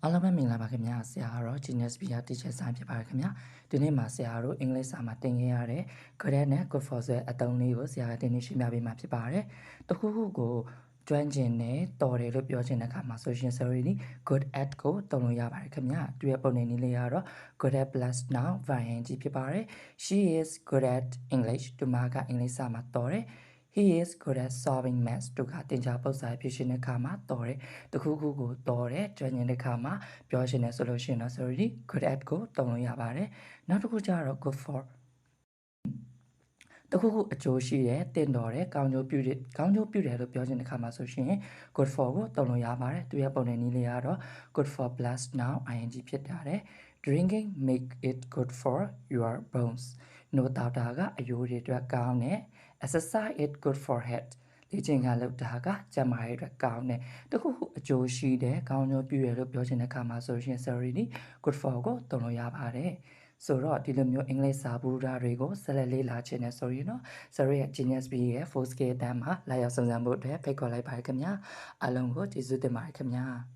အားလုံးပဲမင်္ဂလာပါခင်ဗျာဆရာကတော့ Genius PR Teacher ဆိုင်ဖြစ်ပါတယ်ခင်ဗျာဒီနေ့မှာဆရာတို့အင်္ဂလိပ်စာမှာသင်ခဲ့ရတဲ့ good at နဲ့ good for ဆိုတဲ့အသုံးလေးကိုဆရာကဒီနေ့ရှင်းပြပေးမှာဖြစ်ပါတယ်တခုခုကိုကျွမ်းကျင်တဲ့တော်တယ်လို့ပြောချင်တဲ့အခါမှာဆိုရှင် sorry นี่ good at ကိုသုံးလို့ရပါတယ်ခင်ဗျာသူရဲ့ပုံနေနည်းလေးကတော့ good at plus now ing ဖြစ်ပါတယ် she is good at English သူမကအင်္ဂလိပ်စာမှာတော်တယ်He is good at solving maths တို့ကတင်ကြားပုတ်စာဖြစ်ရှင်တဲ့အခါမှာတော်တယ်တခုခုကိုတော်တယ်ကျွမ်းကျင်တဲ့အခါမှာပြောရှင်တယ်ဆိုလို့ရှိရင်တော့ sorry good at ကိုသုံးလို့ရပါတယ်နောက်တစ်ခုကျတော့ good for တခုခုအကျိုးရှိတယ်တင်တော်တယ်ကောင်းကျိုးပြုတယ်လို့ပြောချင်တဲ့အခါမှာဆိုရှင် good for ကိုသုံးလို့ရပါတယ်သူရဲ့ပုံနဲ့နည်းလေးကတော့ good for plus now ing ဖြစ်တာတယ် drinking make it good for your bones နိုးတောက်တာကအယိုးတွေအတွက်ကောင်းတယ် exercise it good for head လေ့ကျင့်ခန်းလုပ်တာကကျန်းမာရေးအတွက်ကောင်းတယ်တခုခုအကျိုးရှိတယ်ကောင်းကျိုးပြုရလို့ပြောချင်တဲ့အခါမှာဆိုရှင် sorry นี่ good for ကိုသုံးလို့ရပါတယ်ဆိုတော့ဒီလိုမျိုးအင်္ဂလိပ်စာဘူရာတွေကိုဆက်လက်လေ့လာခြင်းနဲ့ဆိုရင်တော့ sorry ရဲ့ Genius B ရဲ့ full scale တန်းမှာလာရောက်ဆောင်စံဖို့အတွက်ဖိတ်ခေါ်လိုက်ပါတယ်ခင်ဗျာအားလုံးကိုကျေးဇူးတင်ပါတယ်ခင်ဗျာ